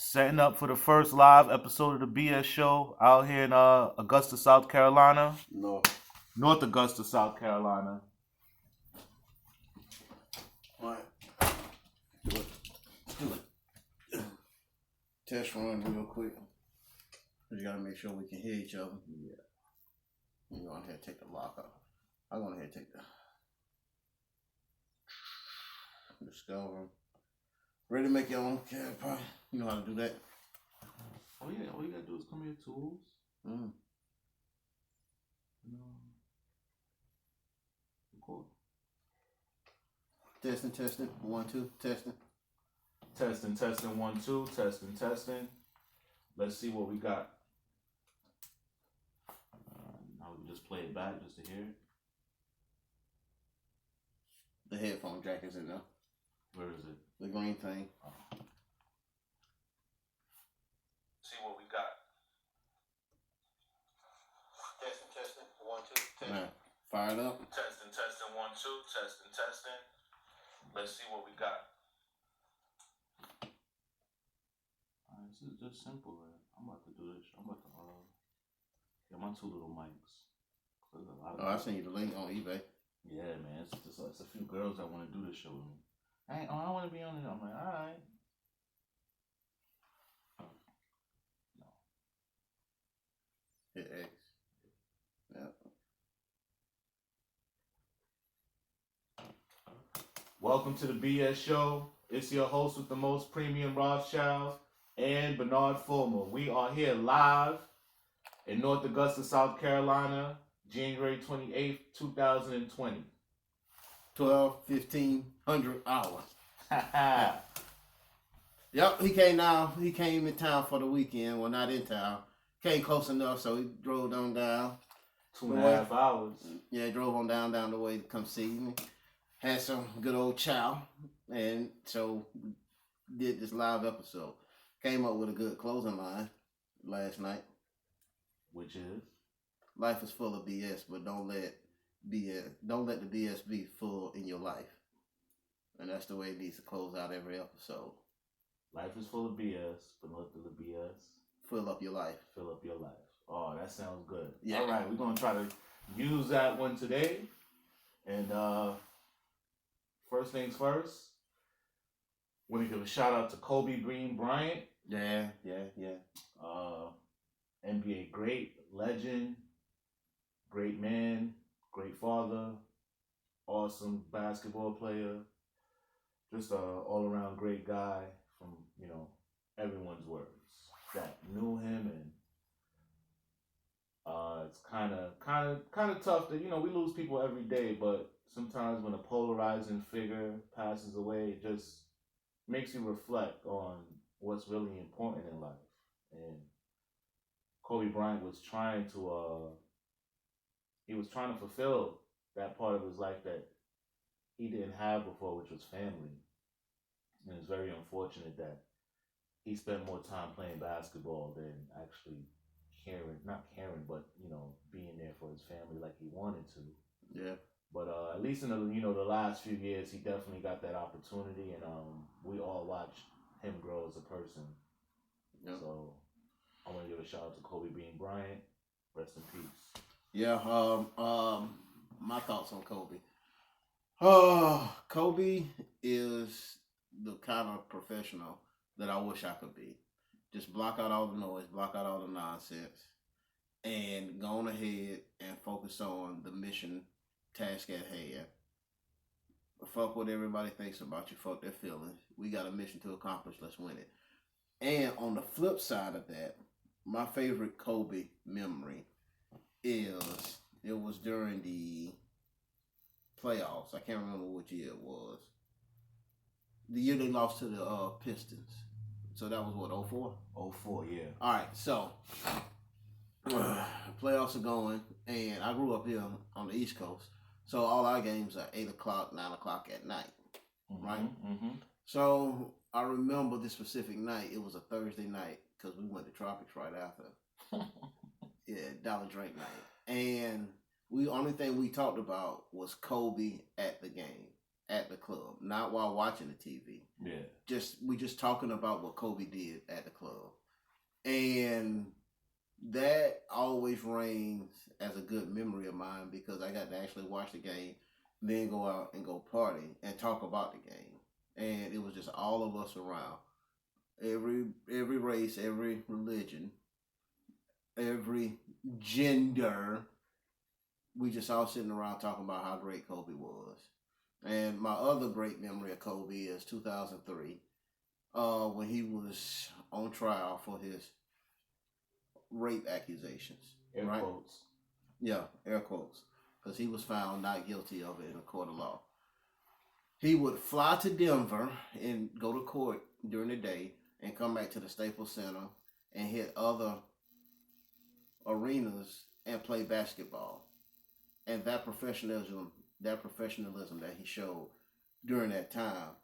Setting up for the first live episode of the BS show out here in Augusta, South Carolina. North Augusta, South Carolina. All right. Do it. Test run real quick. You gotta make sure we can hear each other. Yeah. You go ahead and take the lock off. I'm going ahead and take the Discover. Ready to make your own cat pie? You know how to do that? Oh yeah, all you gotta do is come here, tools. Cool. Testing. 1, 2, testing. Testing, 1, 2, testing. Let's see what we got. Now we can just play it back just to hear it. The headphone jack is in there. Where is it? The green thing. See what we got. Testing. 1, 2, testing. Right. Fire it up. Testing, 1, 2, testing. Let's see what we got. Alright, this is just simple, right? I'm about to do this. I'm about to get my 2 little mics. I sent you the link on eBay. Yeah, man. It's a few girls that want to do this show with me. I want to be on it. I'm like, all right. No. Hit X. Yep. Welcome to the BS show. It's your host with the most premium Rothschilds and Bernard Fulmer. We are here live in North Augusta, South Carolina, January 28th, 2020. 1,500 hours. Yep, he came now. He came in town for the weekend. Well, not in town. Came close enough, so he drove on down. 2.5 hours. Yeah, he drove on down the way to come see me. Had some good old chow, and so did this live episode. Came up with a good closing line last night. Which is? Life is full of BS, but don't let the BS be full in your life. And that's the way it needs to close out every episode. Life is full of BS, but don't let the BS fill up your life. Fill up your life. Oh, that sounds good. Yeah. All right, we're gonna try to use that one today. And first things first, want to give a shout out to Kobe Bean Bryant. Yeah. NBA great, legend, great man, great father, awesome basketball player, just a all-around great guy from, everyone's words that knew him. And it's kind of tough that, we lose people every day, but sometimes when a polarizing figure passes away, it just makes you reflect on what's really important in life. And Kobe Bryant was trying to fulfill that part of his life that he didn't have before, which was family. And it's very unfortunate that he spent more time playing basketball than actually being there for his family like he wanted to. Yeah. But at least in the last few years, he definitely got that opportunity, and we all watched him grow as a person. Yep. So I want to give a shout out to Kobe Bean Bryant. Rest in peace. Yeah. My thoughts on Kobe. Kobe is the kind of professional that I wish I could be. Just block out all the noise, block out all the nonsense, and go on ahead and focus on the mission task at hand. Fuck what everybody thinks about you. Fuck their feelings. We got a mission to accomplish. Let's win it. And on the flip side of that, my favorite Kobe memory is it was during the playoffs. I can't remember which year it was. The year they lost to the Pistons. So that was what, 04? 04, yeah. All right, so playoffs are going, and I grew up here on the East Coast. So all our games are 8 o'clock, 9 o'clock at night, right? Mm-hmm. So I remember this specific night. It was a Thursday night because we went to Tropics right after. Yeah, Dollar Drink night. And only thing we talked about was Kobe at the game. at the club, not while watching the TV. Yeah. We just talking about what Kobe did at the club. And that always reigns as a good memory of mine because I got to actually watch the game, then go out and go party and talk about the game. And it was just all of us around. Every race, every religion, every gender. We just all sitting around talking about how great Kobe was. And my other great memory of Kobe is 2003, when he was on trial for his rape accusations. Air right? quotes. Yeah, air quotes. Because he was found not guilty of it in a court of law. He would fly to Denver and go to court during the day and come back to the Staples Center and hit other arenas and play basketball. And that professionalism that he showed during that time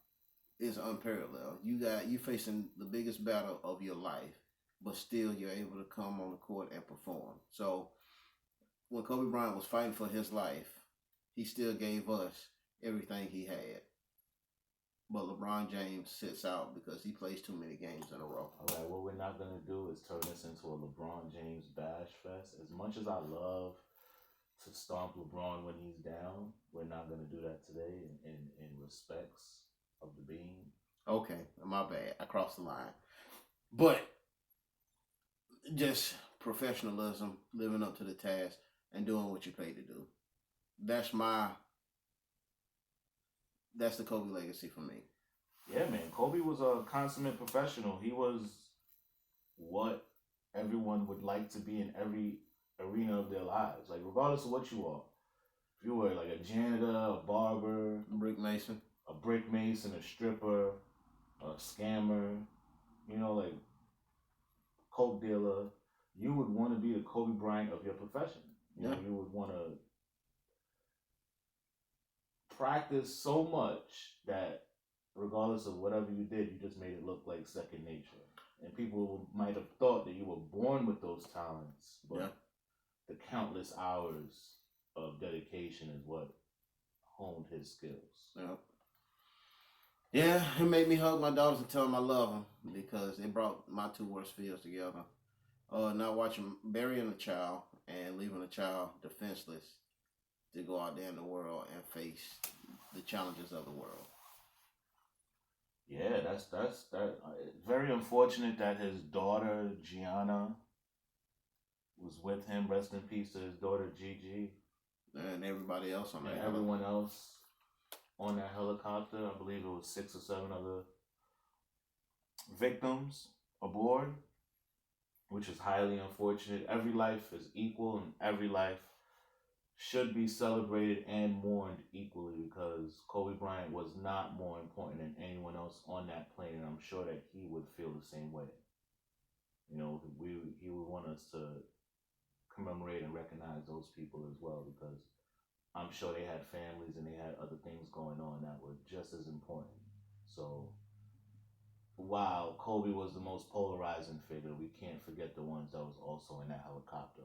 is unparalleled. You facing the biggest battle of your life, but still you're able to come on the court and perform. So when Kobe Bryant was fighting for his life, he still gave us everything he had. But LeBron James sits out because he plays too many games in a row. All right, what we're not going to do is turn this into a LeBron James bash fest. As much as I love to stomp LeBron when he's down, we're not going to do that today in respects of the being. Okay, my bad. I crossed the line. But just professionalism, living up to the task, and doing what you're paid to do. That's the Kobe legacy for me. Yeah, man. Kobe was a consummate professional. He was what everyone would like to be in every arena of their lives. Like, regardless of what you are. If you were like a janitor, a barber, a brick mason, a stripper, a scammer, like coke dealer, you would want to be the Kobe Bryant of your profession. You know, you would want to practice so much that regardless of whatever you did, you just made it look like second nature. And people might have thought that you were born with those talents, but the countless hours of dedication is what honed his skills. Yeah, it made me hug my daughters and tell them I love them because it brought my two worst fears together. Not watching, burying a child and leaving a child defenseless to go out there in the world and face the challenges of the world. Yeah, that's very unfortunate that his daughter Gianna was with him. Rest in peace to his daughter Gigi. And everybody else on that. Everyone else on that helicopter. I believe it was 6 or 7 other victims aboard, which is highly unfortunate. Every life is equal, and every life should be celebrated and mourned equally because Kobe Bryant was not more important than anyone else on that plane, and I'm sure that he would feel the same way. He would want us to commemorate and recognize those people as well because I'm sure they had families and they had other things going on that were just as important. So while Kobe was the most polarizing figure, we can't forget the ones that was also in that helicopter.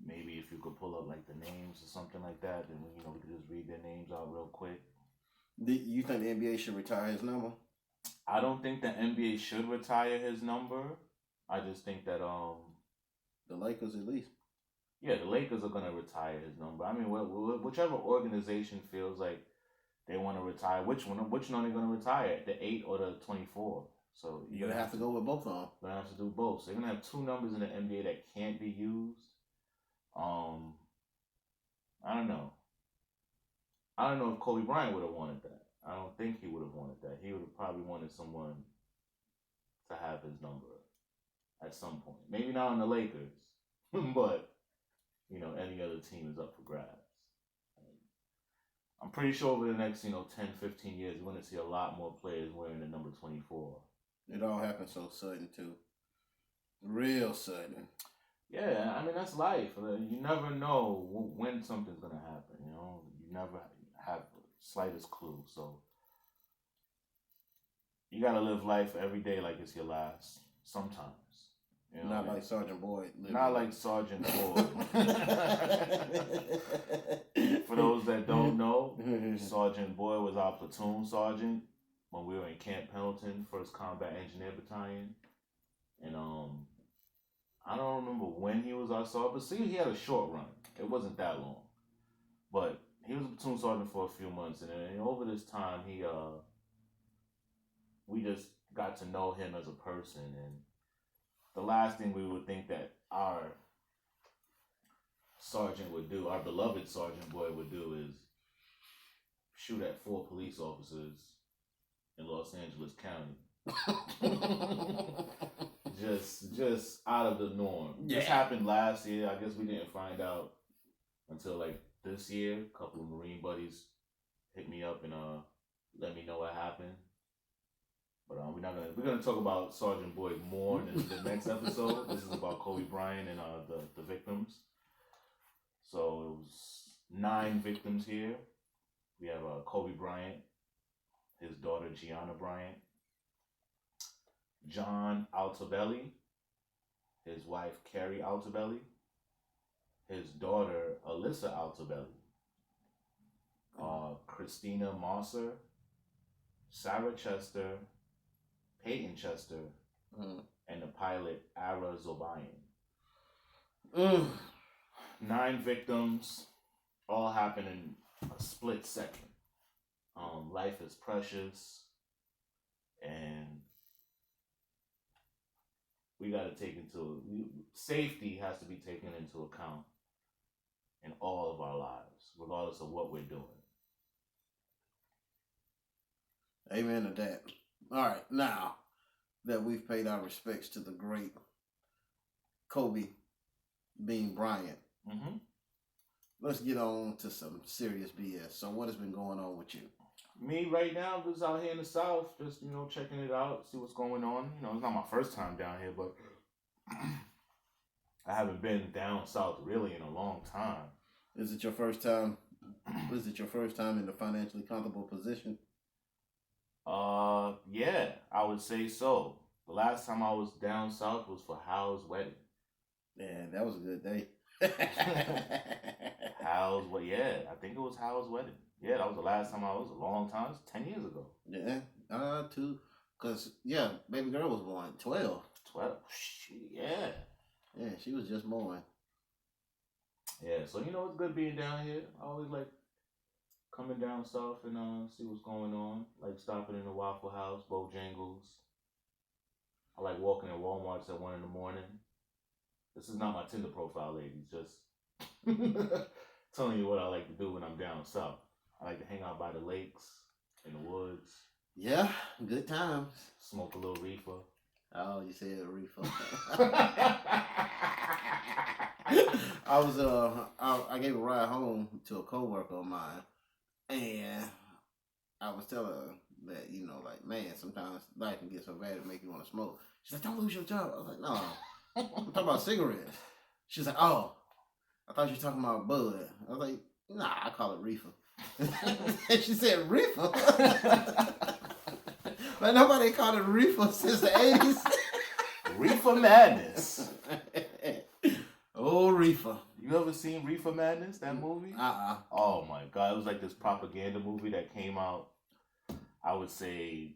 Maybe if you could pull up like the names or something like that, then we could just read their names out real quick. Do you think the NBA should retire his number? I don't think the NBA should retire his number. I just think that the Lakers at least. Yeah, the Lakers are gonna retire his number. I mean, whichever organization feels like they want to retire, which one are they gonna retire? The 8 or the 24? So you're gonna have to go with both of them. You're gonna have to do both. So you're gonna have 2 numbers in the NBA that can't be used. I don't know. I don't know if Kobe Bryant would have wanted that. I don't think he would have wanted that. He would have probably wanted someone to have his number at some point. Maybe not on the Lakers, but any other team is up for grabs. I'm pretty sure over the next 10, 15 years, we're going to see a lot more players wearing the number 24. It all happened so sudden too. Real sudden. Yeah, I mean, that's life. You never know when something's going to happen, You never have the slightest clue. So you got to live life every day like it's your last, sometimes. Not like Sergeant Boyd. Not like Sergeant Boyd. For those that don't know, Sergeant Boyd was our platoon sergeant when we were in Camp Pendleton, 1st Combat Engineer Battalion. And I don't remember when I saw it, but see, he had a short run. It wasn't that long, but he was a platoon sergeant for a few months, and then over this time, we just got to know him as a person, and the last thing we would think that our sergeant would do, our beloved Sergeant Boy would do, is shoot at 4 police officers in Los Angeles County. just out of the norm. Yeah. This happened last year. I guess we didn't find out until like this year. A couple of Marine buddies hit me up and let me know what happened. But we're gonna talk about Sergeant Boyd more in the next episode. This is about Kobe Bryant and the victims. So it was 9 victims here. We have Kobe Bryant, his daughter Gianna Bryant, John Altobelli, his wife Carrie Altobelli, his daughter Alyssa Altobelli, Christina Mosser, Sarah Chester, Peyton Chester, and the pilot Ara Zobayan. 9 victims, all happen in a split second. Life is precious, and we got to safety has to be taken into account in all of our lives, regardless of what we're doing. Amen to that. All right, now that we've paid our respects to the great Kobe Bean Bryant, let's get on to some serious BS. So what has been going on with you? Me right now, just out here in the South, just, checking it out, see what's going on. It's not my first time down here, but I haven't been down South really in a long time. Is it your first time? Is it your first time in a financially comfortable position? Yeah, I would say so. The last time I was down South was for Hal's wedding. Yeah, that was a good day. Hal's, yeah, I think it was Hal's wedding. Yeah, that was the last time I was, a long time. It was 10 years ago. Yeah, 2. Because, baby girl was born 12. 12? Yeah. Yeah, she was just born. Yeah, so it's good being down here. I always like coming down south and see what's going on. Like stopping in the Waffle House, Bojangles. I like walking in Walmarts at 1 a.m. This is not my Tinder profile, ladies. Just telling you what I like to do when I'm down south. I like to hang out by the lakes, in the woods. Yeah, good times. Smoke a little reefer. Oh, you said reefer. I gave a ride home to a coworker of mine, and I was telling her that, man, sometimes life can get so bad it make you want to smoke. She's like, don't lose your job. I was like, no, I'm talking about cigarettes. She's like, oh, I thought you were talking about bud. I was like, nah, I call it reefer. And she said, reefer? But nobody called it reefer since the 80s. Reefer Madness. Oh, reefer. You ever seen Reefer Madness, that movie? Oh my God. It was like this propaganda movie that came out, I would say,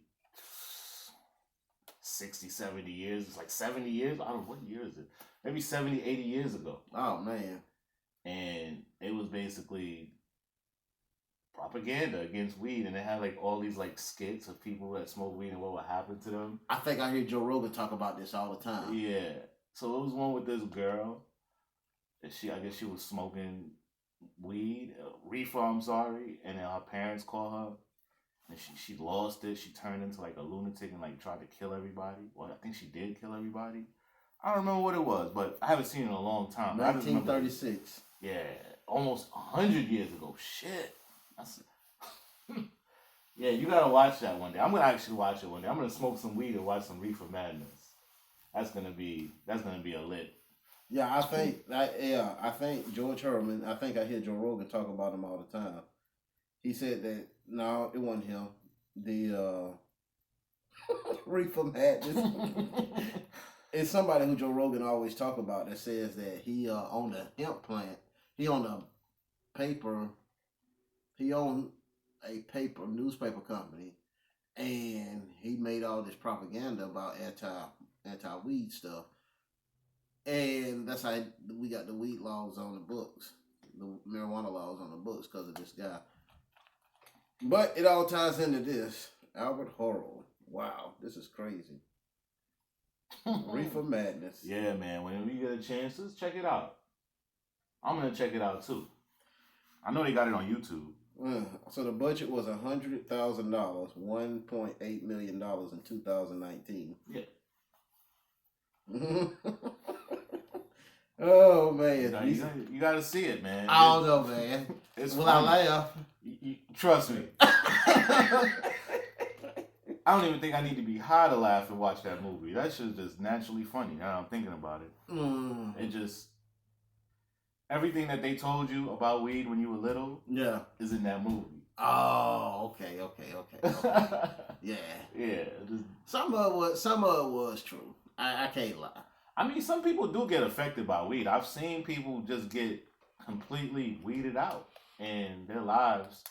60, 70 years. It's like 70 years. I don't know, what year is it? Maybe 70, 80 years ago. Oh, man. And it was basically propaganda against weed, and they had like all these like skits of people that smoke weed and what would happen to them. I think I hear Joe Rogan talk about this all the time. Yeah. So it was one with this girl. I guess she was smoking weed, reefer, I'm sorry, and then her parents called her, and she lost it. She turned into like a lunatic and like tried to kill everybody. Well, I think she did kill everybody. I don't remember what it was, but I haven't seen it in a long time. 1936. Yeah, almost 100 years ago. Shit. Yeah, you gotta watch that one day. I'm gonna actually watch it one day. I'm gonna smoke some weed and watch some Reefer Madness. That's gonna be a lit. Yeah, I think George Herman. I think I hear Joe Rogan talk about him all the time. He said that no, it wasn't him. The Reefer Madness. It's somebody who Joe Rogan always talk about that says that he owned a hemp plant. He owned a paper. He owned a newspaper company, and he made all this propaganda about anti-weed stuff, and that's how we got the weed laws on the books, the marijuana laws on the books because of this guy. But it all ties into this. Albert Horrell. Wow, this is crazy. Reefer Madness. Yeah, man. When you get a chance, just check it out. I'm gonna check it out too. I know they got it on YouTube. So the budget was $100,000, $1.8 million in 2019. Yeah. Oh man, you gotta see it, man. I don't know, man. It's Will I laugh? Trust me. I don't even think I need to be high to laugh and watch that movie. That shit's just naturally funny. Now I'm thinking about it. It just everything that they told you about weed when you were little, is in that movie. Oh, okay. Yeah. Yeah. Some of it was true. I can't lie. I mean, some people do get affected by weed. I've seen people just get completely weeded out, and their lives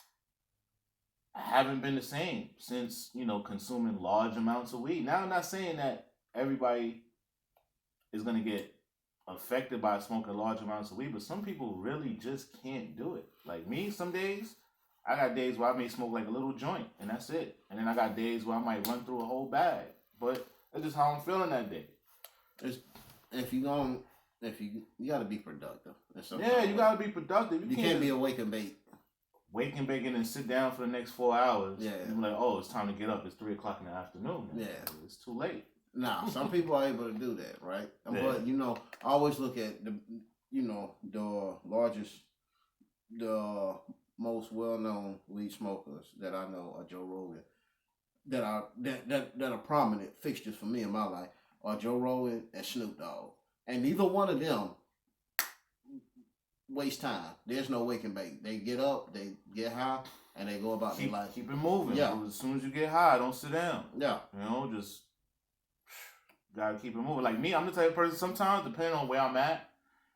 haven't been the same since, consuming large amounts of weed. Now, I'm not saying that everybody is going to get affected by smoking large amounts of weed, but some people really just can't do it. Like me, some days, I got days where I may smoke like a little joint, and that's it. And then I got days where I might run through a whole bag. But that's just how I'm feeling that day. You got to be productive. Yeah, you got to be productive. You can't be a wake and bake. Wake and bake and sit down for the next 4 hours. Yeah. And be like, oh, it's time to get up. It's 3 o'clock in the afternoon. Man. Yeah. It's too late. Nah, some people are able to do that, right? Yeah. But, I always look at the most well-known weed smokers that I know are Joe Rogan, that are prominent fixtures for me in my life are Joe Rogan and Snoop Dogg, and neither one of them waste time. There's no wake and bake. They get up, they get high, and they go about their life. Keep it moving. Yeah. As soon as you get high, don't sit down. Yeah. Just gotta keep it moving. Like me, I'm the type of person. Sometimes, depending on where I'm at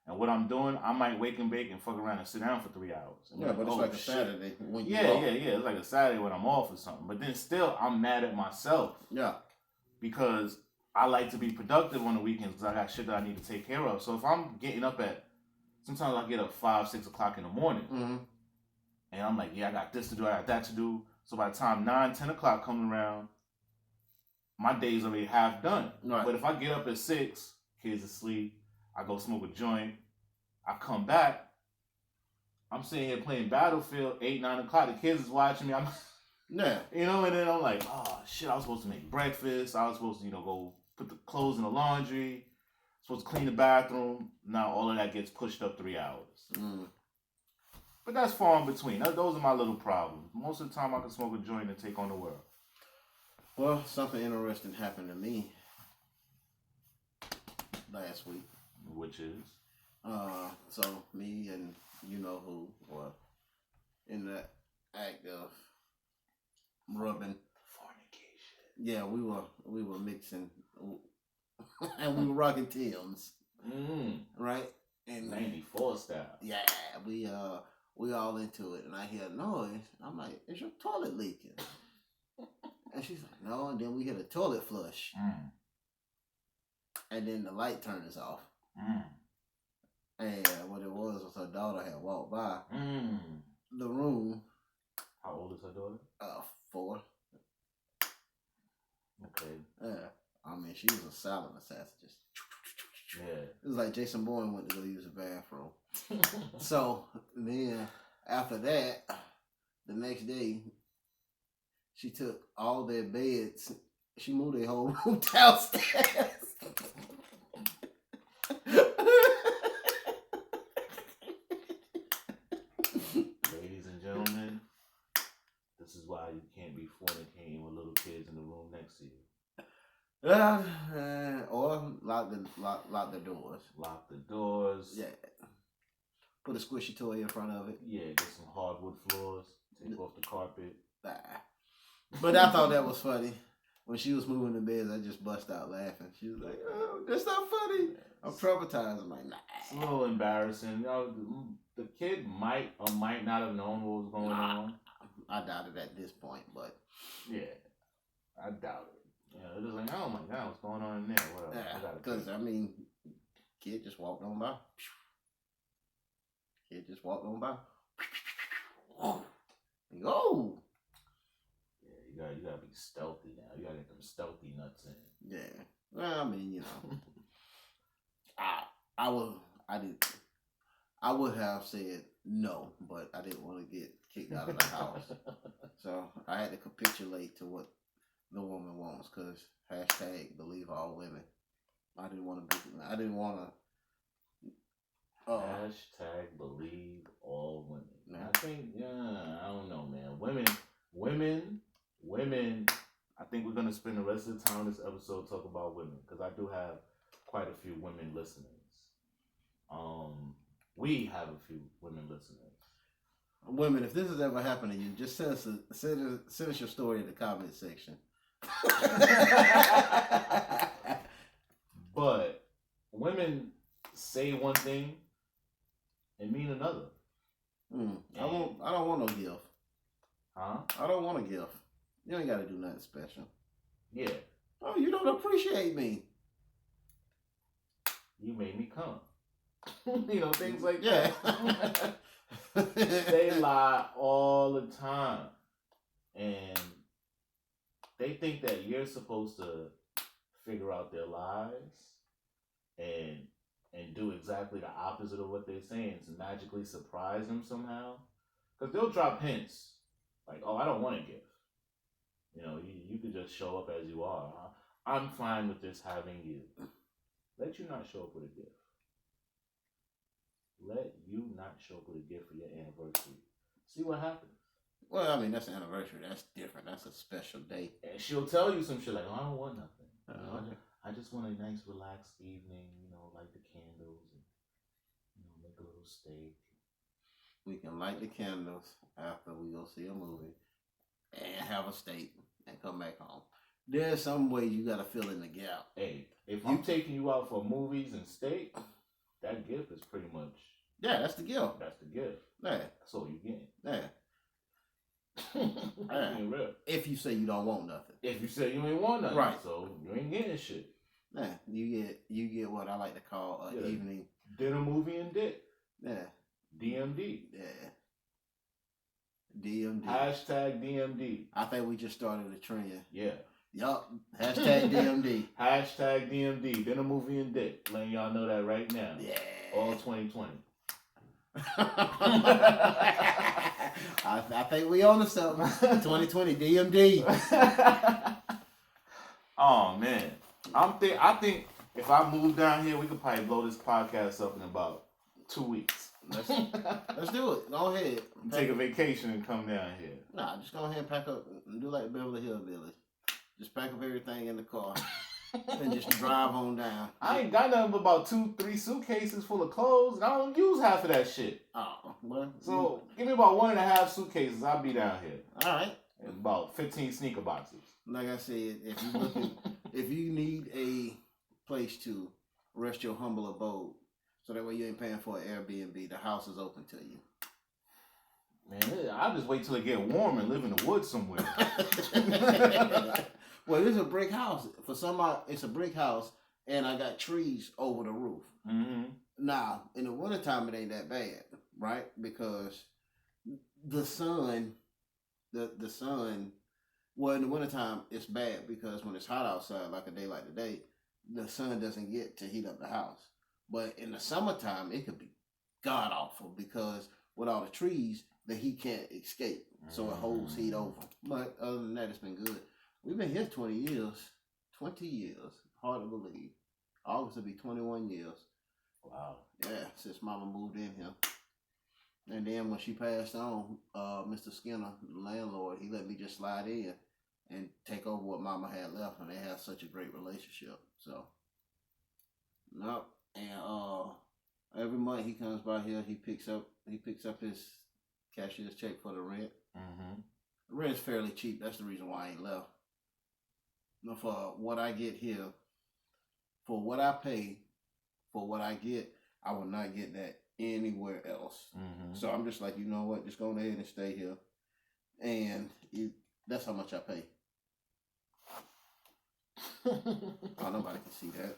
and what I'm doing, I might wake and bake and fuck around and sit down for 3 hours. Yeah, but it's like a Saturday when you yeah. It's like a Saturday when I'm off or something. But then still, I'm mad at myself. Yeah. Because I like to be productive on the weekends because I got shit that I need to take care of. So if I'm getting up sometimes I get up 5, 6 o'clock in the morning. Mm-hmm. And I'm like, yeah, I got this to do, I got that to do. So by the time 9, 10 o'clock comes around, my day's already half done. Right. But if I get up at 6, kids asleep, I go smoke a joint, I come back, I'm sitting here playing Battlefield 8, 9 o'clock. The kids is watching me. Yeah. And then I'm like, oh shit, I was supposed to make breakfast. I was supposed to, go put the clothes in the laundry. Supposed to clean the bathroom. Now all of that gets pushed up 3 hours. Mm. But that's far in between. Those are my little problems. Most of the time I can smoke a joint and take on the world. Well, something interesting happened to me last week. Which is? So me and who were in the act of rubbing. Fornication. Yeah, we were mixing and we were rocking Tim's. Right? And 94 style. Yeah, we all into it, and I hear a noise. I'm like, is your toilet leaking? And she's like, no. And then we hear the toilet flush. And then the light turns off. And what it was her daughter had walked by the room. How old is her daughter? 4. Okay. Yeah. I mean, she was a silent assassin. Just yeah. It was like Jason Bourne went to go use the bathroom. So then after that, the next day, she took all their beds. She moved their whole room downstairs. Ladies and gentlemen, this is why you can't be fornicating with little kids in the room next to you. Or lock the doors. Lock the doors. Yeah. Put a squishy toy in front of it. Yeah, get some hardwood floors. Take off the carpet. But I thought that was funny. When she was moving the beds, I just bust out laughing. She was like, "Oh, that's not funny." I'm traumatized. I'm like, nah. It's a little embarrassing. The kid might or might not have known what was going on. I doubt it at this point, but yeah, I doubt it. They're just like, oh my God, what's going on in there? Whatever. Yeah, because kid just walked on by. Kid just walked on by. Go. Yeah, you gotta be stealthy now. You gotta get them stealthy nuts in. Yeah. Well, I mean, you know, I would have said no, but I didn't want to get kicked out of the house, so I had to capitulate to what the woman wants. Cause #believe all women. I didn't want to. #believe all women. I think, I don't know, man. Women. I think we're gonna spend the rest of the time in this episode talking about women, because I do have quite a few women listeners. We have a few women listeners. Women, if this has ever happened to you, just send us your story in the comment section. But women say one thing and mean another. I don't want no gift. Huh? I don't want a gift. You ain't got to do nothing special. Yeah. Oh, you don't appreciate me. You made me come. Things like that. They lie all the time. And they think that you're supposed to figure out their lies and do exactly the opposite of what they're saying, to magically surprise them somehow. Because they'll drop hints like, oh, I don't want a gift. You could just show up as you are. I'm fine with just having you. Let you not show up with a gift. Let you not show up with a gift for your anniversary. See what happens. Well, I mean, that's an anniversary. That's different. That's a special day. And she'll tell you some shit like, oh, I don't want nothing. I just want a nice, relaxed evening, light the candles and, make a little steak. We can light the candles after we go see a movie and have a steak and come back home. There's some way you got to fill in the gap. Hey, if I'm taking you out for movies and steak, that gift is pretty much... Yeah, that's the gift. That's the gift. Yeah. That's all you getting. Yeah. Real. If you say you don't want nothing. If you say you ain't want nothing. Right. So you ain't getting shit. Yeah. You get what I like to call an evening. Dinner, movie, and dick. Yeah. DMD. Yeah. DMD. #DMD. I think we just started a trend. Yeah. Yup. #DMD. #DMD. Dinner, movie, and dick. Letting y'all know that right now. Yeah. All 2020. I think we on to something. 2020 DMD. Oh man. I think if I move down here, we could probably blow this podcast up in about 2 weeks. Let's do it. Go ahead. Take a vacation and come down here. Nah, just go ahead and pack up and do like Beverly Hillbillies. Just pack up everything in the car and just drive on down. I ain't got nothing but about 2-3 suitcases full of clothes, and I don't use half of that shit. Oh, well. So give me about 1.5 suitcases. I'll be down here. All right. And about 15 sneaker boxes. Like I said, if you need a place to rest your humble abode, so that way you ain't paying for an Airbnb, the house is open to you. Man, I'll just wait till it get warm and live in the woods somewhere. Well, it's a brick house. For some, it's a brick house, and I got trees over the roof. Mm-hmm. Now, in the wintertime, it ain't that bad, right? Because the sun, well, in the wintertime, it's bad because when it's hot outside, like a day like today, the sun doesn't get to heat up the house. But in the summertime, it could be god awful because with all the trees, the heat can't escape. So it holds heat over. But other than that, it's been good. We've been here 20 years. 20 years. Hard to believe. August will be 21 years. Wow. Yeah, since Mama moved in here. And then when she passed on, Mr. Skinner, the landlord, he let me just slide in and take over what Mama had left, and they had such a great relationship. So, no, and every month he comes by here, he picks up his cashier's check for the rent. Mm-hmm. The rent's fairly cheap. That's the reason why I ain't left. No, for what I get here, for what I pay, for what I get, I will not get that anywhere else. Mm-hmm. So I'm just like, you know what? Just go ahead and stay here, and that's how much I pay. Oh, nobody can see that.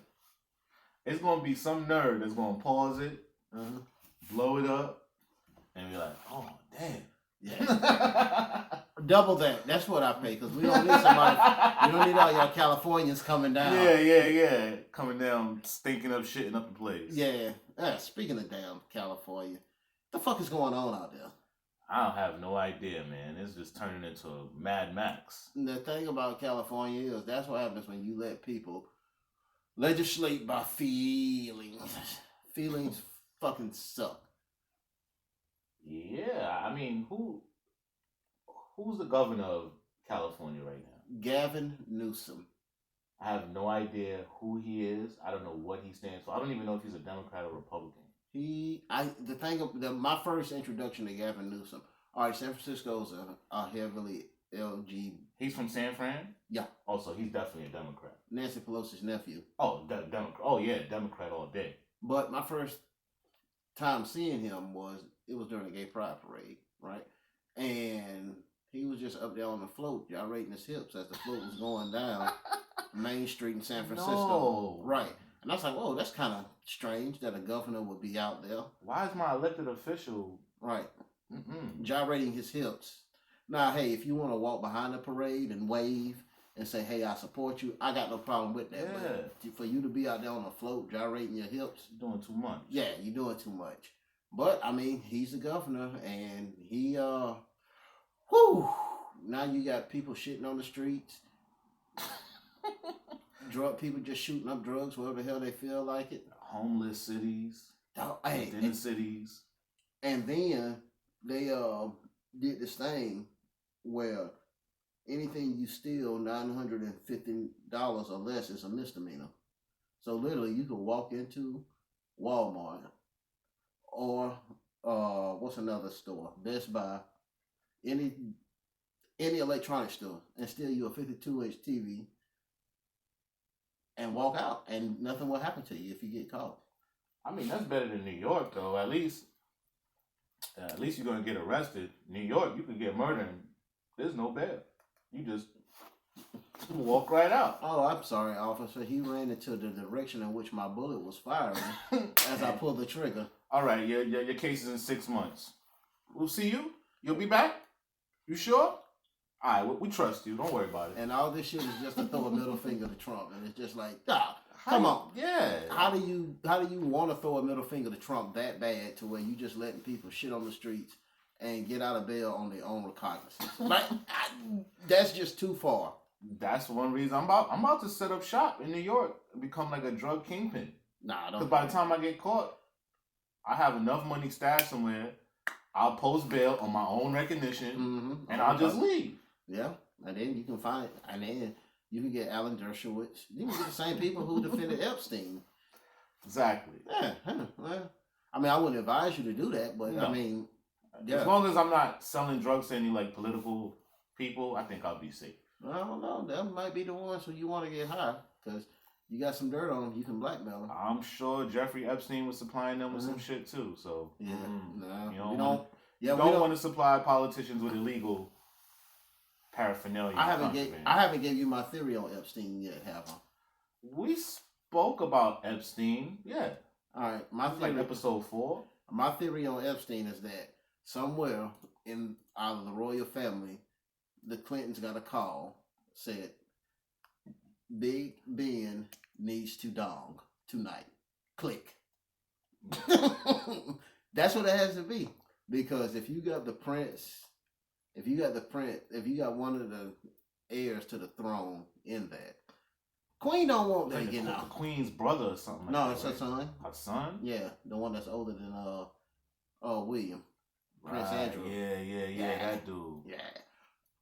It's gonna be some nerd that's gonna pause it, blow it up, and be like, "Oh, damn." Yeah. Double that. That's what I pay, because we don't need somebody. We don't need all y'all Californians coming down. Yeah. Coming down, stinking up, shitting up the place. Yeah. Speaking of damn California, the fuck is going on out there? I don't have no idea, man. It's just turning into Mad Max. And the thing about California is that's what happens when you let people legislate by feelings. Feelings fucking suck. Yeah, I mean, who's the governor of California right now? Gavin Newsom. I have no idea who he is. I don't know what he stands for. I don't even know if he's a Democrat or Republican. My first introduction to Gavin Newsom. All right, San Francisco's a heavily LG. He's from San Fran? Yeah. Also, he's definitely a Democrat. Nancy Pelosi's nephew. Oh, Democrat. Oh, yeah, Democrat all day. But my first time seeing him was during the Gay Pride Parade, right? And he was just up there on the float, gyrating his hips as the float was going down Main Street in San Francisco. No. Right. And I was like, whoa, that's kind of strange that a governor would be out there. Why is my elected official... Right. Gyrating his hips. Now, hey, if you want to walk behind the parade and wave and say, hey, I support you, I got no problem with that. Yeah. But for you to be out there on a float gyrating your hips... You're doing too much. Yeah, you're doing too much. But, I mean, he's the governor, and he, now you got people shitting on the streets. Drug people just shooting up drugs wherever the hell they feel like it. Homeless cities. Inner cities. And then they did this thing where anything you steal $950 or less is a misdemeanor. So literally you can walk into Walmart or what's another store? Best Buy, any electronic store, and steal you a 52-inch TV and walk out, and nothing will happen to you if you get caught. I mean, that's better than New York, though. At least you're gonna get arrested. New York, you could get murdered. And there's no bail. You just walk right out. Oh, I'm sorry, officer. He ran into the direction in which my bullet was firing as I pulled the trigger. All right, your case is in 6 months. We'll see you. You'll be back. You sure? All right, we trust you. Don't worry about it. And all this shit is just to throw a middle finger to Trump, and it's just like, come on. Yeah. How do you want to throw a middle finger to Trump that bad to where you just letting people shit on the streets and get out of bail on their own recognizance? Like, that's just too far. That's one reason I'm about to set up shop in New York and become like a drug kingpin. Nah, don't. Because by the time I get caught, I have enough money stashed somewhere. I'll post bail on my own recognition, and I'll just leave. Yeah, and then you can find, and then you can get Alan Dershowitz. You can get the same people who defended Epstein. Exactly. Yeah. Well, I mean, I wouldn't advise you to do that, but no. I mean, as long as I'm not selling drugs to any like political people, I think I'll be safe. I don't know. That might be the ones who you want to get high because you got some dirt on them. You can blackmail them. I'm sure Jeffrey Epstein was supplying them with some shit too. So yeah, no, you don't want to supply politicians with illegal paraphernalia. I haven't gave you my theory on Epstein yet, have I? We spoke about Epstein. Yeah. All right, my theory, like episode 4. My theory on Epstein is that somewhere in out of the royal family, the Clintons got a call, said Big Ben needs to dong tonight. Click. That's what it has to be. Because if you got the prince, if you got one of the heirs to the throne in that, Queen don't want that, like the Queen's brother or something like that. No, it's her son. Her son? Yeah, the one that's older than William. Prince Right. Andrew. Yeah, that dude.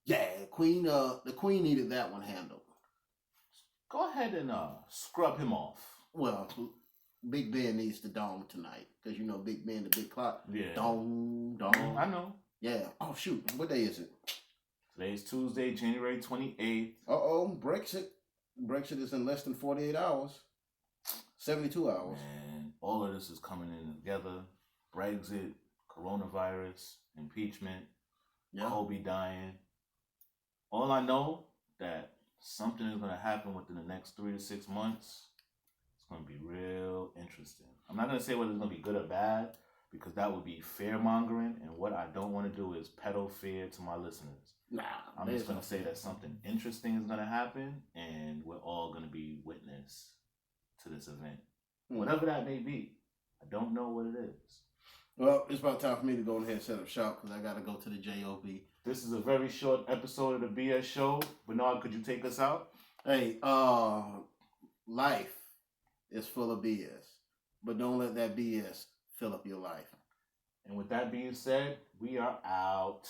Yeah, Queen. The Queen needed that one handled. Go ahead and scrub him off. Well, Big Ben needs to dong tonight because you know Big Ben, the big clock. Yeah. Dong. I know. Yeah. Oh shoot, what day is it? Today's Tuesday, January 28th. Brexit. Brexit is in less than 48 hours. 72 hours. Man, all of this is coming in together. Brexit, coronavirus, impeachment, Kobe dying. All I know that something is going to happen within the next 3 to 6 months. It's going to be real interesting. I'm not going to say whether it's going to be good or bad, because that would be fear mongering, and what I don't want to do is peddle fear to my listeners. Nah, I'm just going to say that something interesting is going to happen, and we're all going to be witness to this event. Whatever that may be. I don't know what it is. Well, it's about time for me to go ahead and set up shop because I got to go to the JOB. This is a very short episode of the BS Show. Bernard, could you take us out? Hey, life is full of BS, but don't let that BS fill up your life. And with that being said, we are out.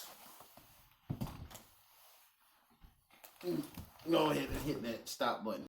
Go ahead and hit that stop button.